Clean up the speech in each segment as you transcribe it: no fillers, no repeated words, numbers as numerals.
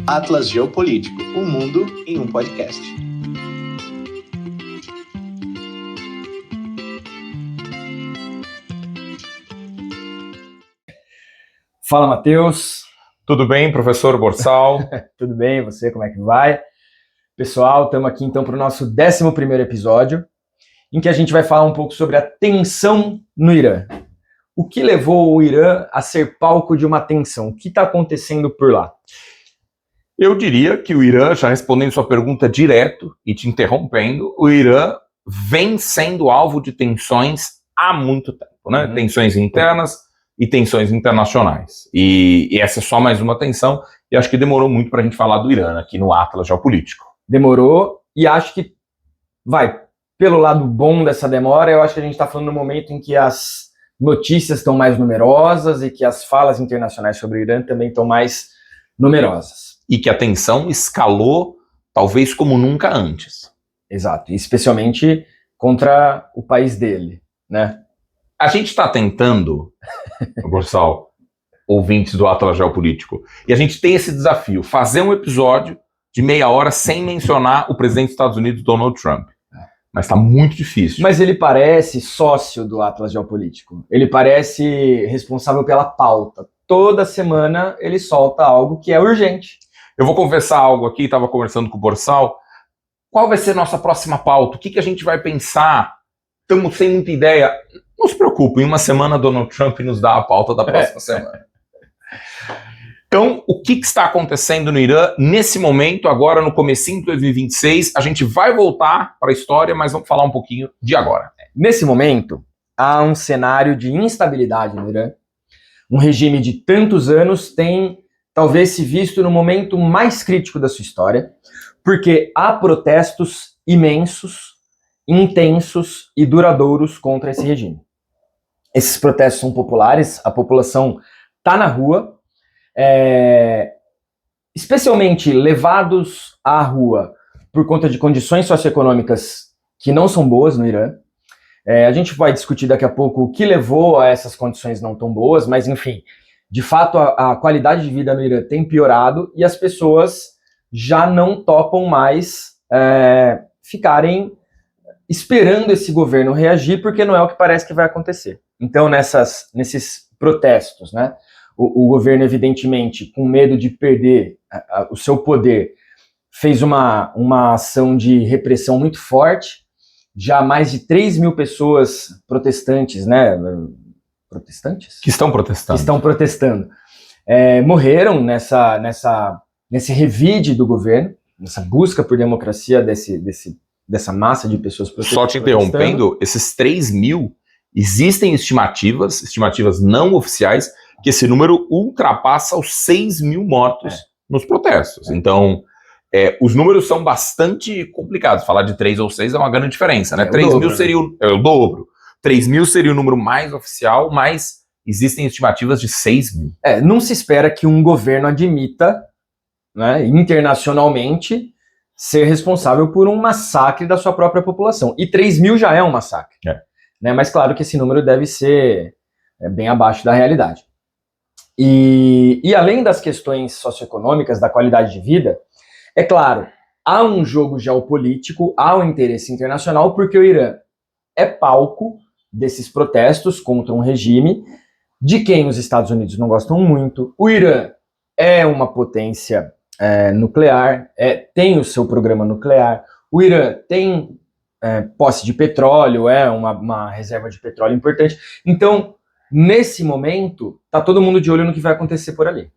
Atlas Geopolítico, o mundo em um podcast. Fala, Matheus. Tudo bem, professor Borsal? Tudo bem, você, como é que vai? Pessoal, estamos aqui então para o nosso 11º episódio, em que a gente vai falar um pouco sobre a tensão no Irã. O que levou o Irã a ser palco de uma tensão? O que está acontecendo por lá? Eu diria que o Irã, já respondendo sua pergunta direto e te interrompendo, o Irã vem sendo alvo de tensões há muito tempo, né? Tensões internas e tensões internacionais. E essa é só mais uma tensão, e acho que demorou muito para a gente falar do Irã aqui no Atlas Geopolítico. Demorou, e acho que pelo lado bom dessa demora, eu acho que a gente está falando no momento em que as notícias estão mais numerosas e que as falas internacionais sobre o Irã também estão mais numerosas. E que a tensão escalou talvez como nunca antes. Exato, especialmente contra o país dele, né? A gente está tentando, Borsal, ouvintes do Atlas Geopolítico, e a gente tem esse desafio, fazer um episódio de meia hora sem mencionar o presidente dos Estados Unidos, Donald Trump. Mas está muito difícil. Mas ele parece sócio do Atlas Geopolítico. Ele parece responsável pela pauta. Toda semana ele solta algo que é urgente. Eu vou confessar algo aqui, estava conversando com o Borsal. Qual vai ser nossa próxima pauta? O que a gente vai pensar? Estamos sem muita ideia. Não se preocupe, em uma semana Donald Trump nos dá a pauta da próxima semana. Então, o que está acontecendo no Irã nesse momento, agora no comecinho de 2026? A gente vai voltar para a história, mas vamos falar um pouquinho de agora. Nesse momento, há um cenário de instabilidade no Irã. Um regime de tantos anos tem talvez se visto no momento mais crítico da sua história, porque há protestos imensos, intensos e duradouros contra esse regime. Esses protestos são populares, a população está na rua, especialmente levados à rua por conta de condições socioeconômicas que não são boas no Irã. A gente vai discutir daqui a pouco o que levou a essas condições não tão boas, mas enfim, de fato a qualidade de vida no Irã tem piorado e as pessoas já não topam mais ficarem esperando esse governo reagir, porque não é o que parece que vai acontecer. Então, nesses protestos, né, o governo, evidentemente, com medo de perder o seu poder, fez uma ação de repressão muito forte. Já mais de 3 mil pessoas protestantes, né? Protestantes? Que estão protestando. Morreram nesse revide do governo, nessa busca por democracia dessa massa de pessoas protestando. Só te interrompendo, esses 3 mil, existem estimativas não oficiais, que esse número ultrapassa os 6 mil mortos nos protestos. Então, os números são bastante complicados. Falar de 3 ou 6 é uma grande diferença, né? 3 mil seria o dobro. 3 mil seria o número mais oficial, mas existem estimativas de 6 mil. Não se espera que um governo admita, né, internacionalmente, ser responsável por um massacre da sua própria população. E 3 mil já é um massacre. Né? Mas claro que esse número deve ser bem abaixo da realidade. E além das questões socioeconômicas, da qualidade de vida, é claro, há um jogo geopolítico, há um interesse internacional, porque o Irã é palco desses protestos contra um regime de quem os Estados Unidos não gostam muito. O Irã é uma potência nuclear, tem o seu programa nuclear. O Irã tem posse de petróleo, uma reserva de petróleo importante. Então, nesse momento, está todo mundo de olho no que vai acontecer por ali.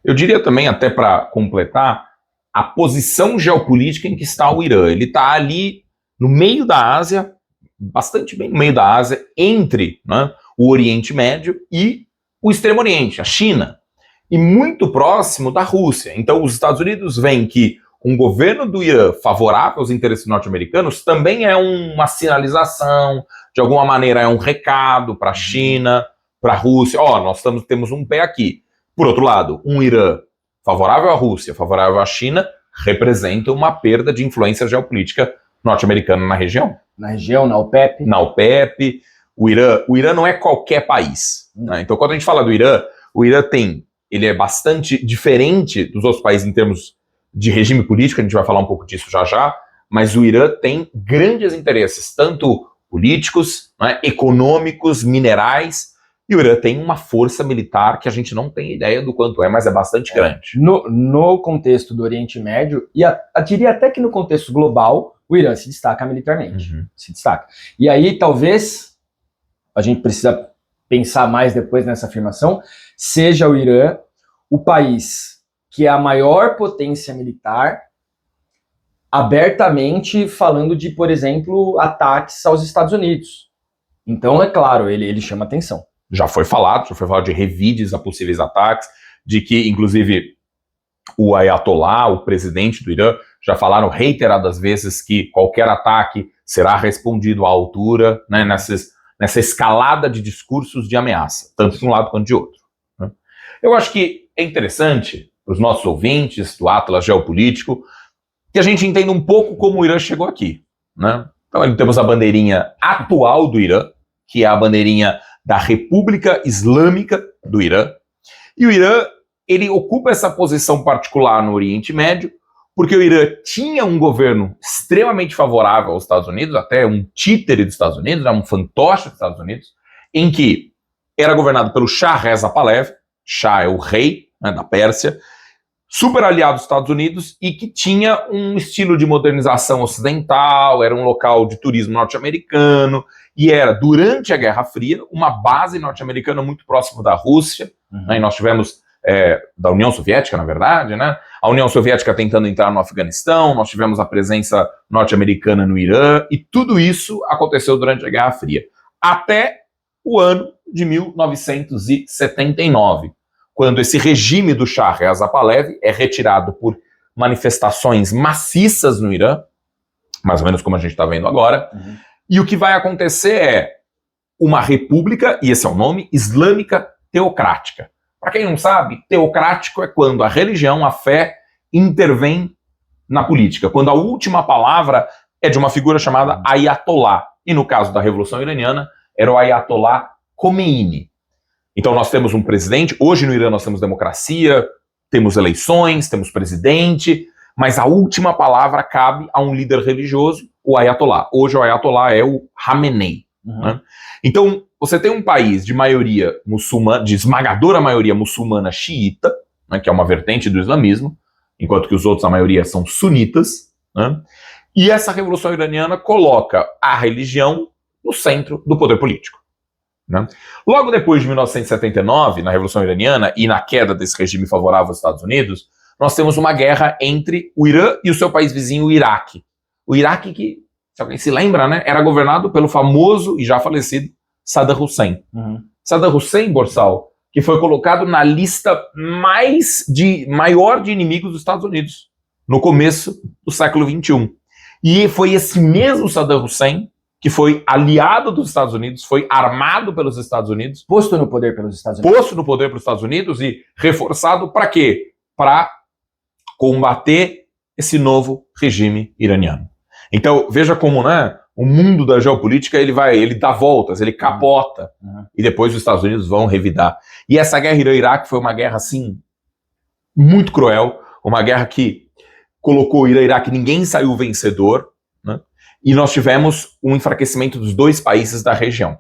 Eu diria também, até para completar, a posição geopolítica em que está o Irã. Ele está ali no meio da Ásia, bastante bem no meio da Ásia, entre, né, o Oriente Médio e o Extremo Oriente, a China, e muito próximo da Rússia. Então os Estados Unidos veem que um governo do Irã favorável aos interesses norte-americanos também é uma sinalização, de alguma maneira é um recado para a China, para a Rússia, nós temos um pé aqui. Por outro lado, um Irã favorável à Rússia, favorável à China, representa uma perda de influência geopolítica norte-americana na região. Na região, na OPEP. Na OPEP. O Irã não é qualquer país. Né? Então, quando a gente fala do Irã, o Irã tem ele é bastante diferente dos outros países em termos de regime político, a gente vai falar um pouco disso já já, mas o Irã tem grandes interesses, tanto políticos, né, econômicos, minerais, e o Irã tem uma força militar que a gente não tem ideia do quanto é, mas é bastante grande. No contexto do Oriente Médio, e diria até que no contexto global, o Irã se destaca militarmente. Se destaca. E aí, talvez, a gente precisa pensar mais depois nessa afirmação, seja o Irã o país que é a maior potência militar abertamente falando de, por exemplo, ataques aos Estados Unidos. Então, é claro, ele chama atenção. Já foi falado de revides a possíveis ataques, de que, inclusive, o Ayatollah, o presidente do Irã, já falaram reiteradas vezes que qualquer ataque será respondido à altura, né, nessa escalada de discursos de ameaça, tanto de um lado quanto de outro. Né. Eu acho que é interessante para os nossos ouvintes do Atlas Geopolítico que a gente entenda um pouco como o Irã chegou aqui. Né. Então, temos a bandeirinha atual do Irã, que é a bandeirinha da República Islâmica do Irã, e o Irã, ele ocupa essa posição particular no Oriente Médio, porque o Irã tinha um governo extremamente favorável aos Estados Unidos, até um títere dos Estados Unidos, um fantoche dos Estados Unidos, em que era governado pelo Shah Reza Pahlavi, Shah é o rei, né, da Pérsia, super aliado dos Estados Unidos e que tinha um estilo de modernização ocidental, era um local de turismo norte-americano, e era, durante a Guerra Fria, uma base norte-americana muito próximo da Rússia, né, e nós tivemos, da União Soviética, na verdade, né, a União Soviética tentando entrar no Afeganistão, nós tivemos a presença norte-americana no Irã, e tudo isso aconteceu durante a Guerra Fria, até o ano de 1979, quando esse regime do Shah Reza Pahlavi é retirado por manifestações maciças no Irã, mais ou menos como a gente está vendo agora, e o que vai acontecer é uma república, e esse é o nome, islâmica teocrática. Para quem não sabe, teocrático é quando a religião, a fé, intervém na política, quando a última palavra é de uma figura chamada Ayatollah, e no caso da Revolução Iraniana, era o Ayatollah Khomeini. Então nós temos um presidente, hoje no Irã nós temos democracia, temos eleições, temos presidente, mas a última palavra cabe a um líder religioso, o Ayatollah. Hoje o Ayatollah é o Khamenei. Né? Então você tem um país de maioria muçulmana, de esmagadora maioria muçulmana xiita, né, que é uma vertente do islamismo, enquanto que os outros, a maioria, são sunitas, né? E essa Revolução Iraniana coloca a religião no centro do poder político. Né? Logo depois de 1979, na Revolução Iraniana e na queda desse regime favorável aos Estados Unidos, nós temos uma guerra entre o Irã e o seu país vizinho, o Iraque. O Iraque que, se alguém se lembra, né, era governado pelo famoso e já falecido Saddam Hussein. Saddam Hussein, Borsal, que foi colocado na lista maior de inimigos dos Estados Unidos, no começo do século XXI. E foi esse mesmo Saddam Hussein que foi aliado dos Estados Unidos, foi armado pelos Estados Unidos. Posto no poder pelos Estados Unidos. Posto no poder pelos Estados Unidos e reforçado para quê? Para combater esse novo regime iraniano. Então, veja como, né, o mundo da geopolítica, ele dá voltas, ele capota, e depois os Estados Unidos vão revidar. E essa guerra Irã-Iraque foi uma guerra, assim, muito cruel, uma guerra que colocou o Irã e Iraque, ninguém saiu vencedor, né? E nós tivemos um enfraquecimento dos dois países da região.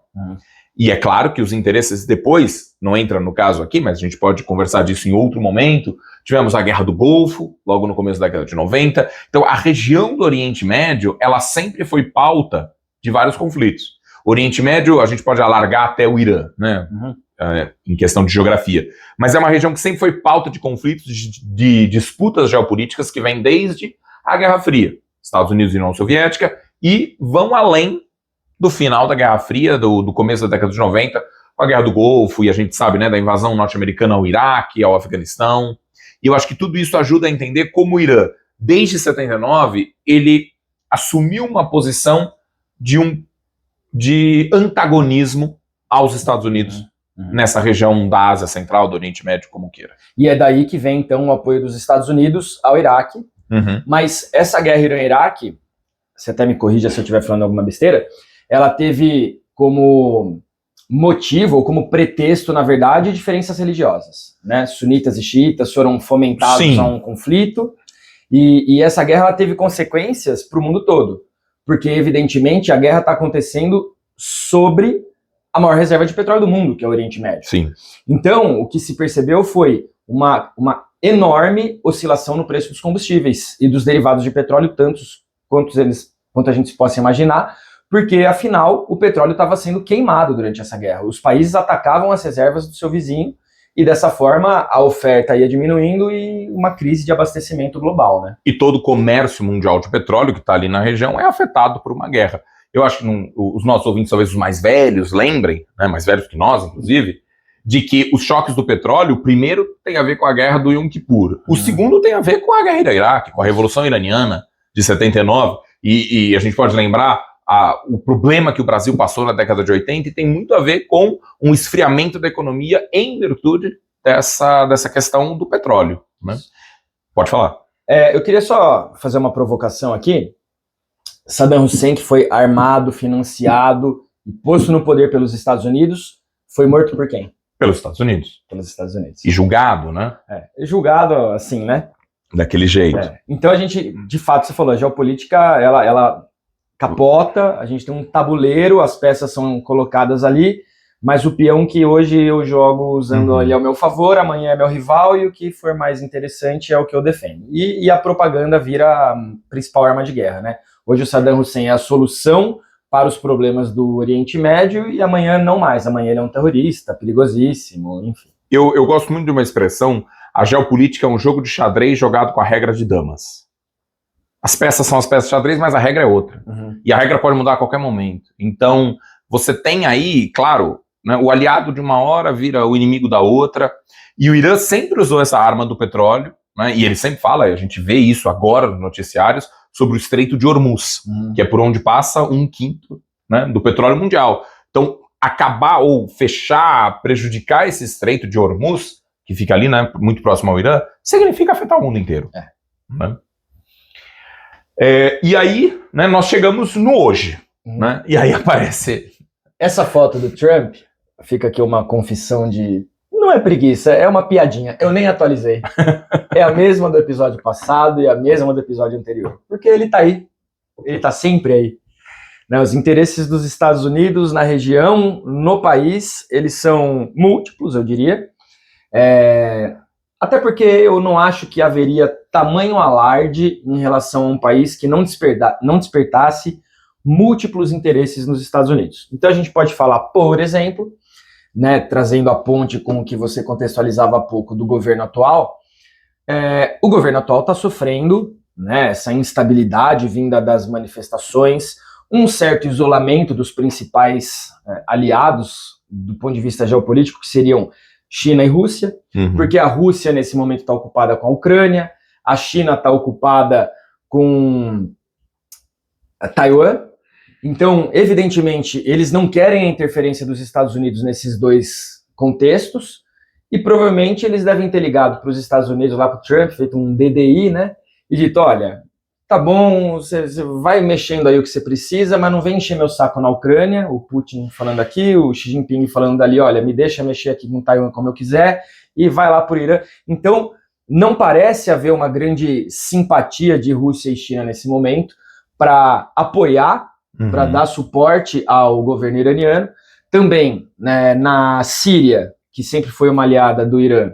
E é claro que os interesses depois, não entra no caso aqui, mas a gente pode conversar disso em outro momento, tivemos a Guerra do Golfo, logo no começo da década de 90. Então a região do Oriente Médio, ela sempre foi pauta de vários conflitos. O Oriente Médio, a gente pode alargar até o Irã, né? Em questão de geografia. Mas é uma região que sempre foi pauta de conflitos, de disputas geopolíticas que vêm desde a Guerra Fria, Estados Unidos e União Soviética, e vão além do final da Guerra Fria, do começo da década de 90, com a Guerra do Golfo, e a gente sabe, né, da invasão norte-americana ao Iraque, ao Afeganistão. E eu acho que tudo isso ajuda a entender como o Irã, desde 79, ele assumiu uma posição de antagonismo aos Estados Unidos, nessa região da Ásia Central, do Oriente Médio, como queira. E é daí que vem, então, o apoio dos Estados Unidos ao Iraque. Mas essa guerra Irã-Iraque, você até me corrija se eu estiver falando alguma besteira, ela teve como motivo, ou como pretexto, na verdade, diferenças religiosas, né? Sunitas e xiitas foram fomentados a um conflito, e essa guerra ela teve consequências para o mundo todo, porque, evidentemente, a guerra está acontecendo sobre a maior reserva de petróleo do mundo, que é o Oriente Médio. Sim. Então, o que se percebeu foi uma enorme oscilação no preço dos combustíveis e dos derivados de petróleo, tantos quanto a gente possa imaginar, porque, afinal, o petróleo estava sendo queimado durante essa guerra. Os países atacavam as reservas do seu vizinho e, dessa forma, a oferta ia diminuindo e uma crise de abastecimento global, né? E todo o comércio mundial de petróleo que está ali na região é afetado por uma guerra. Eu acho que os nossos ouvintes, talvez os mais velhos, lembrem, né, mais velhos que nós, inclusive, de que os choques do petróleo, o primeiro tem a ver com a guerra do Yom Kippur. O segundo tem a ver com a guerra do Iraque, com a Revolução Iraniana de 79. E a gente pode lembrar o problema que o Brasil passou na década de 80 e tem muito a ver com um esfriamento da economia em virtude dessa questão do petróleo, né? Pode falar. Eu queria só fazer uma provocação aqui. Saddam Hussein, que foi armado, financiado e posto no poder pelos Estados Unidos, foi morto por quem? Pelos Estados Unidos. Pelos Estados Unidos. E julgado, né? Julgado assim, né? Daquele jeito. Então a gente, de fato, você falou, a geopolítica, ela capota, a gente tem um tabuleiro, as peças são colocadas ali, mas o peão que hoje eu jogo usando ali ao meu favor, amanhã é meu rival, e o que for mais interessante é o que eu defendo. E a propaganda vira a principal arma de guerra, né? Hoje o Saddam Hussein é a solução para os problemas do Oriente Médio, e amanhã não mais, amanhã ele é um terrorista, perigosíssimo, enfim. Eu gosto muito de uma expressão: a geopolítica é um jogo de xadrez jogado com a regra de damas. As peças são as peças de xadrez, mas a regra é outra. E a regra pode mudar a qualquer momento. Então, você tem aí, claro, né, o aliado de uma hora vira o inimigo da outra, e o Irã sempre usou essa arma do petróleo, né, e ele sempre fala, a gente vê isso agora nos noticiários, sobre o Estreito de Hormuz, que é por onde passa 1/5, né, do petróleo mundial. Então, acabar ou fechar, prejudicar esse Estreito de Hormuz, que fica ali, né, muito próximo ao Irã, significa afetar o mundo inteiro. Né? E aí, né, nós chegamos no hoje, né? E aí aparece... Essa foto do Trump, fica aqui uma confissão de... Não é preguiça, é uma piadinha, eu nem atualizei. É a mesma do episódio passado e a mesma do episódio anterior. Porque ele tá aí, ele tá sempre aí. Né, os interesses dos Estados Unidos na região, no país, eles são múltiplos, eu diria. Até porque eu não acho que haveria tamanho alarde em relação a um país que não despertasse múltiplos interesses nos Estados Unidos. Então a gente pode falar, por exemplo, né, trazendo a ponte com o que você contextualizava há pouco do governo atual, o governo atual está sofrendo, né, essa instabilidade vinda das manifestações, um certo isolamento dos principais aliados do ponto de vista geopolítico, que seriam China e Rússia, porque a Rússia nesse momento está ocupada com a Ucrânia, a China está ocupada com Taiwan. Então, evidentemente, eles não querem a interferência dos Estados Unidos nesses dois contextos, e provavelmente eles devem ter ligado para os Estados Unidos, lá para o Trump, feito um DDI, né, e dito, olha, tá bom, você vai mexendo aí o que você precisa, mas não vem encher meu saco na Ucrânia, o Putin falando aqui, o Xi Jinping falando dali, olha, me deixa mexer aqui com Taiwan como eu quiser, e vai lá por Irã. Então, não parece haver uma grande simpatia de Rússia e China nesse momento para apoiar, para dar suporte ao governo iraniano. Também, né, na Síria, que sempre foi uma aliada do Irã,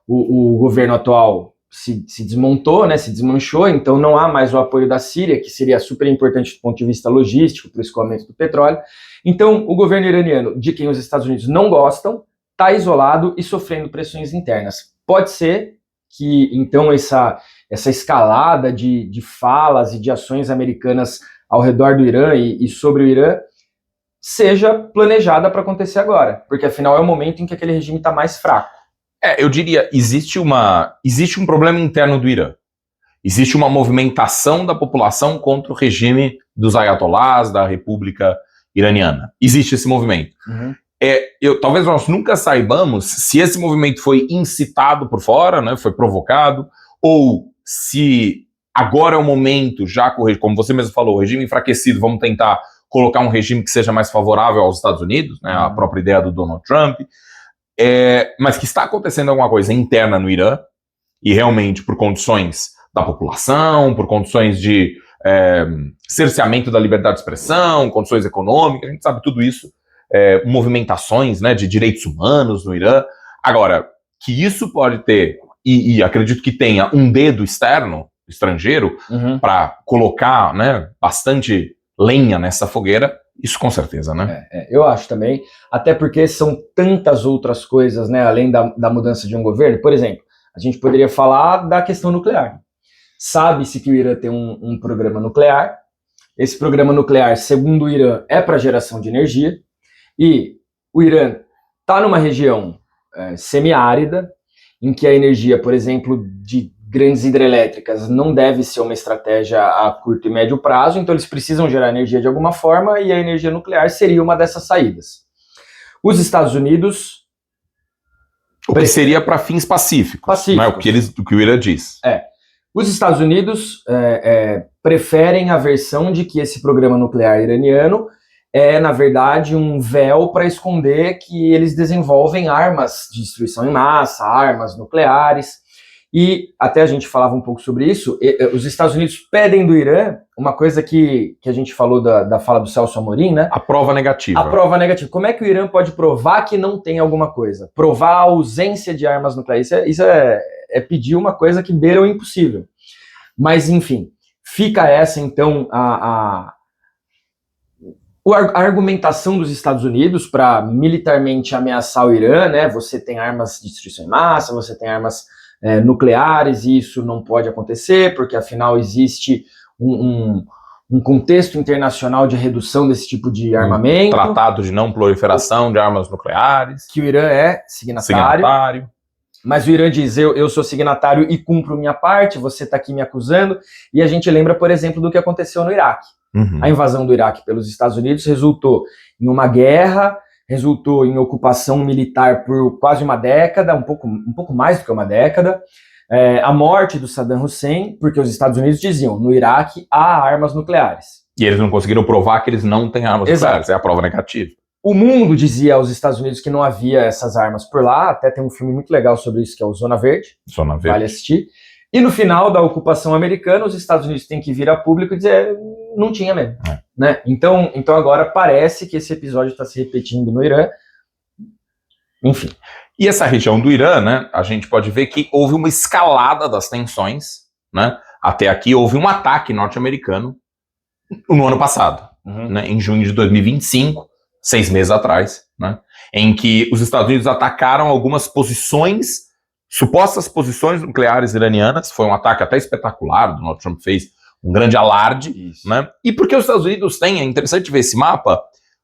o governo atual se desmontou, né, se desmanchou, então não há mais o apoio da Síria, que seria super importante do ponto de vista logístico para o escoamento do petróleo. Então, o governo iraniano, de quem os Estados Unidos não gostam, está isolado e sofrendo pressões internas. Pode ser que, então, essa escalada de falas e de ações americanas ao redor do Irã e sobre o Irã seja planejada para acontecer agora, porque afinal é o momento em que aquele regime está mais fraco. Eu diria, existe um problema interno do Irã. Existe uma movimentação da população contra o regime dos ayatolás, da República Iraniana. Existe esse movimento. Talvez nós nunca saibamos se esse movimento foi incitado por fora, né, foi provocado, ou se agora é o momento, já como você mesmo falou, o regime enfraquecido, vamos tentar colocar um regime que seja mais favorável aos Estados Unidos, né, a própria ideia do Donald Trump, mas que está acontecendo alguma coisa interna no Irã, e realmente por condições da população, por condições de cerceamento da liberdade de expressão, condições econômicas, a gente sabe tudo isso, movimentações, né, de direitos humanos no Irã. Agora, que isso pode ter, e acredito que tenha, um dedo externo, estrangeiro, para colocar, né, bastante lenha nessa fogueira, isso com certeza, né? Eu acho também, até porque são tantas outras coisas, né, além da mudança de um governo. Por exemplo, a gente poderia falar da questão nuclear. Sabe-se que o Irã tem um programa nuclear. Esse programa nuclear, segundo o Irã, é para geração de energia. E o Irã está numa região semiárida, em que a energia, por exemplo, de grandes hidrelétricas não deve ser uma estratégia a curto e médio prazo, então eles precisam gerar energia de alguma forma e a energia nuclear seria uma dessas saídas. Os Estados Unidos... O que seria para fins pacíficos, não é o que o Irã diz. Os Estados Unidos preferem a versão de que esse programa nuclear iraniano é, na verdade, um véu para esconder que eles desenvolvem armas de destruição em massa, armas nucleares. E até a gente falava um pouco sobre isso, os Estados Unidos pedem do Irã uma coisa que a gente falou da fala do Celso Amorim, né? A prova negativa. A prova negativa. Como é que o Irã pode provar que não tem alguma coisa? Provar a ausência de armas nucleares. Isso é pedir uma coisa que beira o impossível. Mas, enfim, fica essa, então, a argumentação dos Estados Unidos para militarmente ameaçar o Irã, né? Você tem armas de destruição em massa, você tem armas nucleares, e isso não pode acontecer, porque afinal existe um contexto internacional de redução desse tipo de armamento. Tratado de não proliferação de armas nucleares. Que o Irã é signatário. Mas o Irã diz, eu sou signatário e cumpro minha parte, você está aqui me acusando. E a gente lembra, por exemplo, do que aconteceu no Iraque. A invasão do Iraque pelos Estados Unidos resultou em uma guerra, resultou em ocupação militar por quase uma década, um pouco mais do que uma década, a morte do Saddam Hussein, porque os Estados Unidos diziam, no Iraque há armas nucleares. E eles não conseguiram provar que eles não têm armas nucleares, é a prova negativa. O mundo dizia aos Estados Unidos que não havia essas armas por lá, até tem um filme muito legal sobre isso, que é o Zona Verde. Zona Verde. Vale assistir. E no final da ocupação americana, os Estados Unidos têm que vir a público e dizer, não tinha mesmo. Né? Então agora parece que esse episódio está se repetindo no Irã. Enfim. E essa região do Irã, né, a gente pode ver que houve uma escalada das tensões, né? Até aqui houve um ataque norte-americano no ano passado, né, em junho de 2025, 6 meses atrás, né, em que os Estados Unidos atacaram algumas posições, supostas posições nucleares iranianas. Foi um ataque até espetacular, o Donald Trump fez um grande alarde, né? E porque os Estados Unidos têm, é interessante ver esse mapa,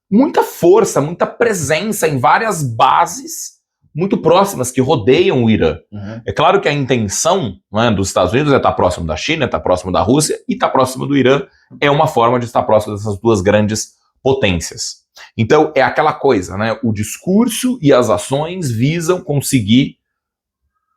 muita força, muita presença em várias bases muito próximas que rodeiam o Irã. É claro que a intenção, né, dos Estados Unidos é estar próximo da China, estar próximo da Rússia e estar próximo do Irã é uma forma de estar próximo dessas duas grandes potências. Então é aquela coisa, né? O discurso e as ações visam conseguir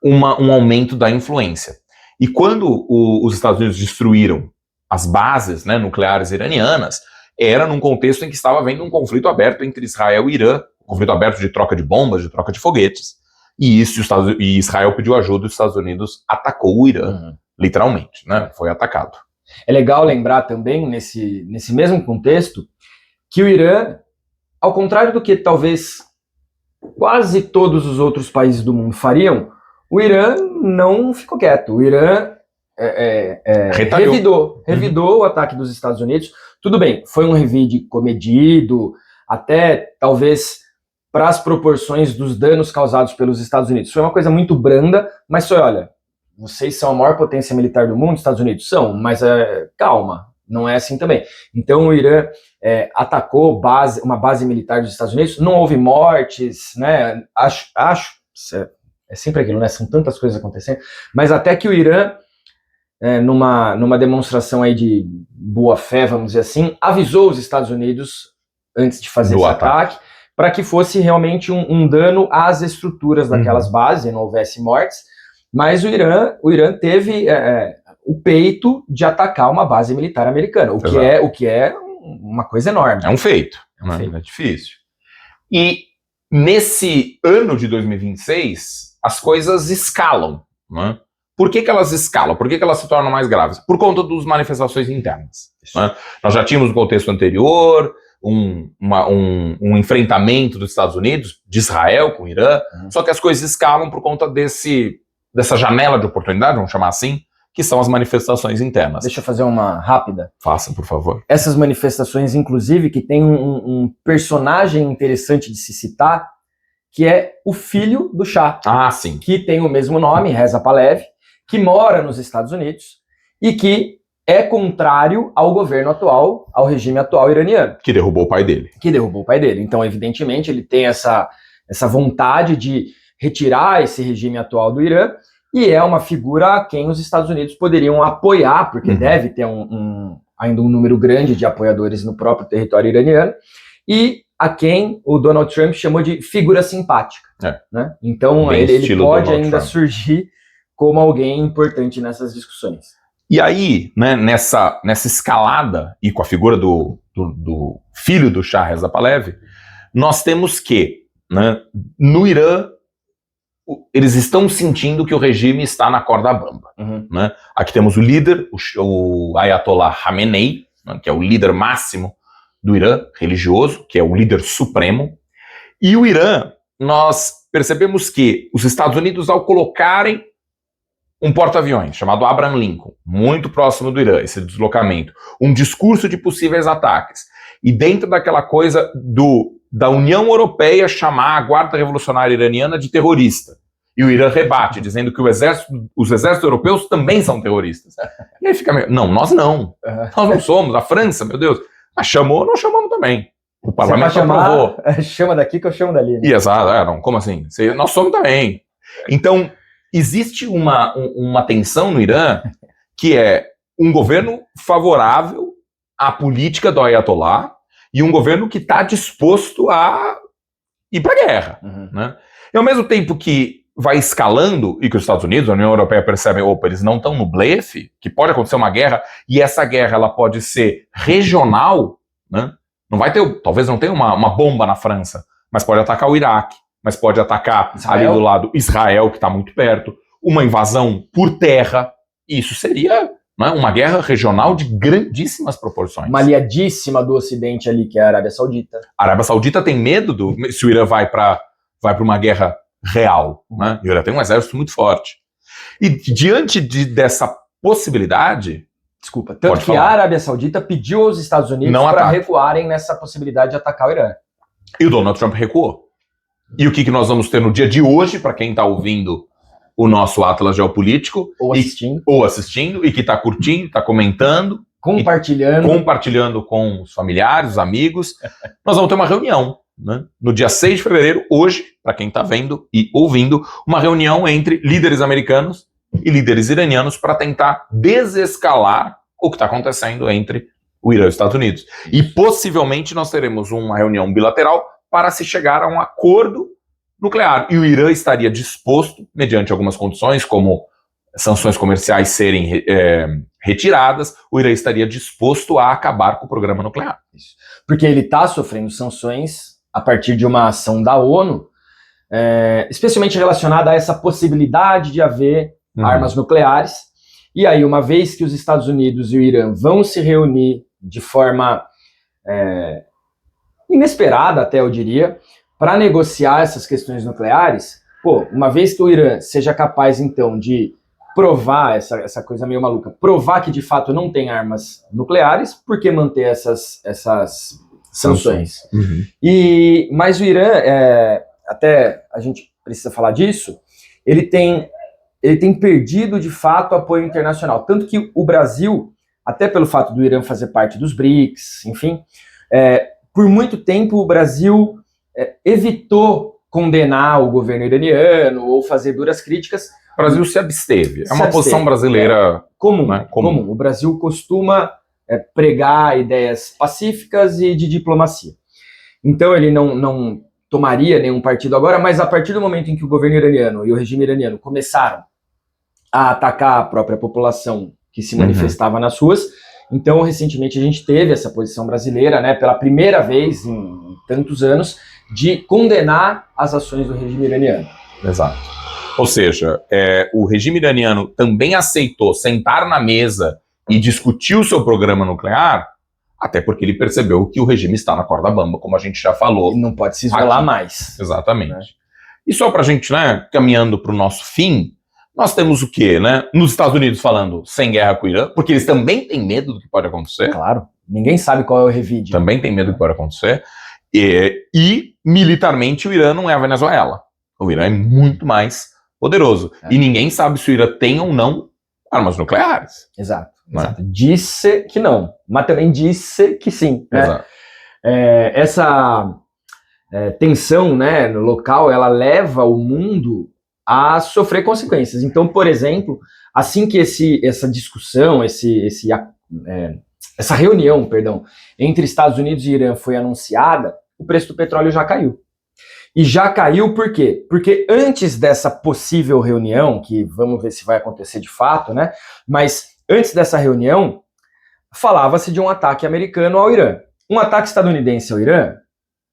um aumento da influência. E quando os Estados Unidos destruíram as bases, né, nucleares iranianas, era num contexto em que estava havendo um conflito aberto entre Israel e Irã, um conflito aberto de troca de bombas, de troca de foguetes, e Israel pediu ajuda e os Estados Unidos atacou o Irã, literalmente, né, foi atacado. É legal lembrar também, nesse mesmo contexto, que o Irã, ao contrário do que talvez quase todos os outros países do mundo fariam, o Irã não ficou quieto. O Irã revidou o ataque dos Estados Unidos. Tudo bem, foi um revide comedido, até talvez para as proporções dos danos causados pelos Estados Unidos. Foi uma coisa muito branda, mas foi, olha, vocês são a maior potência militar do mundo, Estados Unidos são, mas calma, não é assim também. Então o Irã atacou uma base militar dos Estados Unidos, não houve mortes, né? Acho é sempre aquilo, né? São tantas coisas acontecendo, mas até que o Irã, numa demonstração aí de boa fé, vamos dizer assim, avisou os Estados Unidos antes de fazer esse ataque, para que fosse realmente um dano às estruturas daquelas bases, e não houvesse mortes, mas o Irã teve o peito de atacar uma base militar americana, o que é uma coisa enorme. É um feito, É um né? feito. É difícil. E nesse ano de 2026, as coisas escalam, né? Por que elas escalam? Por que elas se tornam mais graves? Por conta das manifestações internas, né? Nós já tínhamos no contexto anterior um enfrentamento dos Estados Unidos, de Israel com o Irã, só que as coisas escalam por conta dessa janela de oportunidade, vamos chamar assim, que são as manifestações internas. Deixa eu fazer uma rápida. Faça, por favor. Essas manifestações, inclusive, que tem um personagem interessante de se citar, que é o filho do Shah, Ah, sim. que tem o mesmo nome, Reza Pahlavi, que mora nos Estados Unidos e que é contrário ao governo atual, ao regime atual iraniano. Que derrubou o pai dele. Que derrubou o pai dele. Então, evidentemente, ele tem essa vontade de retirar esse regime atual do Irã, e é uma figura a quem os Estados Unidos poderiam apoiar, porque deve ter ainda um número grande de apoiadores no próprio território iraniano, e a quem o Donald Trump chamou de figura simpática. Né? Então, ele pode ainda surgir como alguém importante nessas discussões. E aí, né, nessa escalada, e com a figura do filho do Shah Reza Pahlavi, nós temos que, né, no Irã, eles estão sentindo que o regime está na corda bamba. Né? Aqui temos o líder, o Ayatollah Khamenei, né, que é o líder máximo do Irã, religioso, que é o líder supremo. E o Irã, nós percebemos que os Estados Unidos, ao colocarem um porta-aviões chamado Abraham Lincoln, muito próximo do Irã, esse deslocamento, um discurso de possíveis ataques, e dentro daquela coisa da União Europeia chamar a Guarda Revolucionária Iraniana de terrorista. E o Irã rebate, dizendo que os exércitos europeus também são terroristas. E aí fica meio, não, nós não. Nós não somos, a França, meu Deus. Mas chamou, nós chamamos também. O parlamento aprovou. Chama daqui que eu chamo dali. Né? E exato, não, como assim? Nós somos também. Então, existe uma tensão no Irã que é um governo favorável à política do Ayatollah e um governo que está disposto a ir para a guerra. Né? E ao mesmo tempo que vai escalando e que os Estados Unidos, a União Europeia percebem, opa, eles não estão no blefe, que pode acontecer uma guerra e essa guerra ela pode ser regional, né? Não vai ter, talvez não tenha uma bomba na França, mas pode atacar o Iraque, mas pode atacar ali do lado Israel, que está muito perto, uma invasão por terra, e isso seria, né, uma guerra regional de grandíssimas proporções. Uma aliadíssima do Ocidente ali, que é a Arábia Saudita. A Arábia Saudita tem medo se o Irã vai para uma guerra real, né? E o Irã tem um exército muito forte. E diante dessa possibilidade... Desculpa, tanto que a Arábia Saudita pediu aos Estados Unidos para recuarem nessa possibilidade de atacar o Irã. E o Donald Trump recuou. E o que nós vamos ter no dia de hoje, para quem está ouvindo o nosso Atlas Geopolítico, ou assistindo, e que está curtindo, está comentando, compartilhando com os familiares, os amigos, nós vamos ter uma reunião, né? No dia 6 de fevereiro, hoje, para quem está vendo e ouvindo, uma reunião entre líderes americanos e líderes iranianos para tentar desescalar o que está acontecendo entre o Irã e os Estados Unidos. E possivelmente nós teremos uma reunião bilateral para se chegar a um acordo nuclear. E o Irã estaria disposto, mediante algumas condições, como sanções comerciais serem retiradas, o Irã estaria disposto a acabar com o programa nuclear. Isso. Porque ele está sofrendo sanções a partir de uma ação da ONU, especialmente relacionada a essa possibilidade de haver armas nucleares. E aí, uma vez que os Estados Unidos e o Irã vão se reunir de forma inesperada, até eu diria, para negociar essas questões nucleares, uma vez que o Irã seja capaz, então, de provar essa coisa meio maluca, provar que de fato não tem armas nucleares, por que manter essas sanções? Mas o Irã, até a gente precisa falar disso, ele tem perdido de fato apoio internacional, tanto que o Brasil, até pelo fato do Irã fazer parte dos BRICS, enfim, por muito tempo o Brasil evitou condenar o governo iraniano ou fazer duras críticas. O Brasil se absteve. É uma posição brasileira comum, né? comum. O Brasil costuma pregar ideias pacíficas e de diplomacia. Então ele não tomaria nenhum partido agora, mas a partir do momento em que o governo iraniano e o regime iraniano começaram a atacar a própria população que se manifestava nas ruas, Então, recentemente, a gente teve essa posição brasileira, né, pela primeira vez em tantos anos, de condenar as ações do regime iraniano. Exato. Ou seja, o regime iraniano também aceitou sentar na mesa e discutir o seu programa nuclear, até porque ele percebeu que o regime está na corda bamba, como a gente já falou. E não pode se isolar aqui. mais. Exatamente. Né? E só para a gente, né, caminhando para o nosso fim, nós temos o quê, né? Nos Estados Unidos falando sem guerra com o Irã, porque eles também têm medo do que pode acontecer. Claro, ninguém sabe qual é o revide. Também tem medo do que pode acontecer. E militarmente o Irã não é a Venezuela. O Irã é muito mais poderoso. E ninguém sabe se o Irã tem ou não armas nucleares. Exato. Disse que não, mas também disse que sim. Né? Exato. Essa tensão, né, no local, ela leva o mundo a sofrer consequências. Então, por exemplo, assim que essa discussão, essa reunião, entre Estados Unidos e Irã foi anunciada, o preço do petróleo já caiu. E já caiu por quê? Porque antes dessa possível reunião, que vamos ver se vai acontecer de fato, né? Mas antes dessa reunião, falava-se de um ataque americano ao Irã. Um ataque estadunidense ao Irã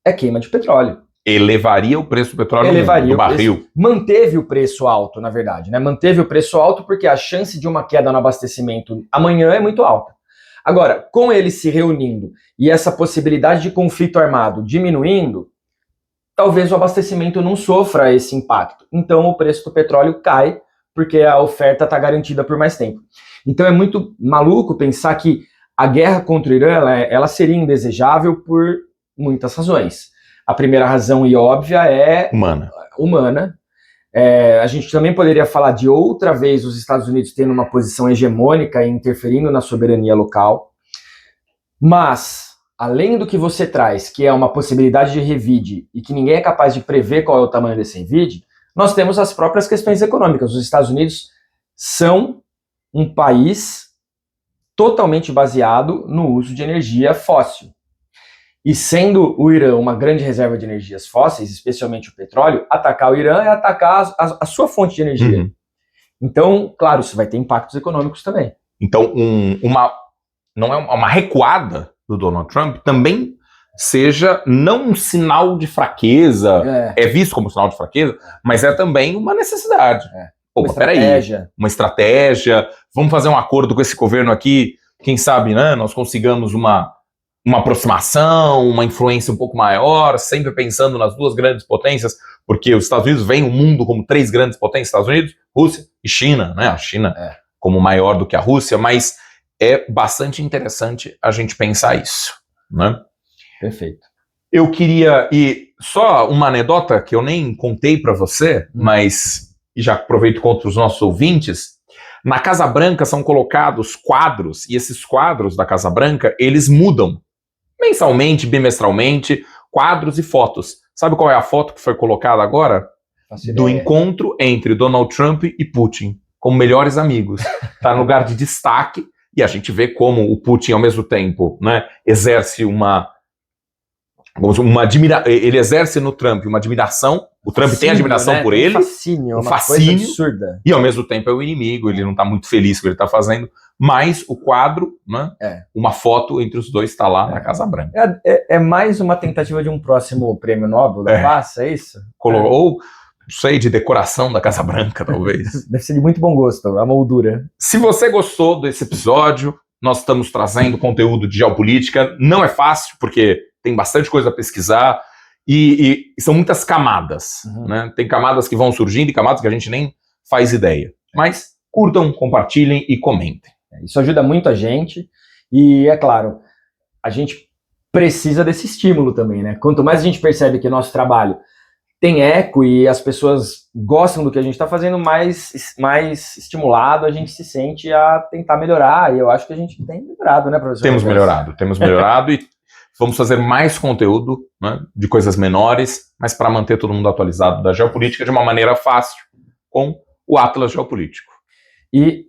é queima de petróleo. Elevaria o preço do petróleo no barril. Manteve o preço alto, na verdade, né? Manteve o preço alto porque a chance de uma queda no abastecimento amanhã é muito alta. Agora, com eles se reunindo e essa possibilidade de conflito armado diminuindo, talvez o abastecimento não sofra esse impacto. Então o preço do petróleo cai porque a oferta está garantida por mais tempo. Então é muito maluco pensar que a guerra contra o Irã ela seria indesejável por muitas razões. A primeira razão e óbvia é humana. A gente também poderia falar de outra vez os Estados Unidos tendo uma posição hegemônica e interferindo na soberania local. Mas, além do que você traz, que é uma possibilidade de revide e que ninguém é capaz de prever qual é o tamanho desse revide, nós temos as próprias questões econômicas. Os Estados Unidos são um país totalmente baseado no uso de energia fóssil. E sendo o Irã uma grande reserva de energias fósseis, especialmente o petróleo, atacar o Irã é atacar a sua fonte de energia. Uhum. Então, claro, isso vai ter impactos econômicos também. Então, não é uma recuada do Donald Trump também seja não um sinal de fraqueza, é visto como um sinal de fraqueza, mas é também uma necessidade. Uma estratégia, vamos fazer um acordo com esse governo aqui, quem sabe, né, nós consigamos uma aproximação, uma influência um pouco maior, sempre pensando nas duas grandes potências, porque os Estados Unidos veem o mundo como três grandes potências, Estados Unidos, Rússia e China, né? A China como maior do que a Rússia, mas é bastante interessante a gente pensar isso, né? Perfeito. Eu queria, e só uma anedota que eu nem contei para você, mas já aproveito contra os nossos ouvintes. Na Casa Branca são colocados quadros, e esses quadros da Casa Branca, eles mudam mensalmente, bimestralmente, quadros e fotos. Sabe qual é a foto que foi colocada agora? Do encontro entre Donald Trump e Putin, como melhores amigos. Está no lugar de destaque, e a gente vê como o Putin, ao mesmo tempo, né, exerce ele exerce no Trump uma admiração, o Trump tem admiração, né, por ele, um fascínio, absurda. E ao mesmo tempo é o inimigo, ele não está muito feliz com o que ele está fazendo, mas o quadro, né, uma foto entre os dois está lá na Casa Branca. É mais uma tentativa de um próximo prêmio Nobel da Paz, é isso? Ou, não sei, de decoração da Casa Branca, talvez. Deve ser de muito bom gosto, a moldura. Se você gostou desse episódio, nós estamos trazendo conteúdo de geopolítica, não é fácil, porque tem bastante coisa a pesquisar e são muitas camadas, né? Tem camadas que vão surgindo e camadas que a gente nem faz ideia. Mas curtam, compartilhem e comentem. Isso ajuda muito a gente e, é claro, a gente precisa desse estímulo também, né? Quanto mais a gente percebe que o nosso trabalho tem eco e as pessoas gostam do que a gente está fazendo, mais estimulado a gente se sente a tentar melhorar. E eu acho que a gente tem melhorado, né, professor? Temos melhorado e vamos fazer mais conteúdo, né, de coisas menores, mas para manter todo mundo atualizado da geopolítica de uma maneira fácil, com o Atlas Geopolítico. E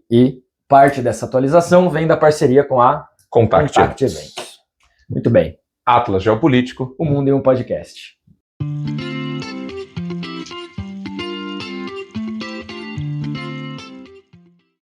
parte dessa atualização vem da parceria com a Contact Eventos. Muito bem. Atlas Geopolítico. O mundo em um podcast.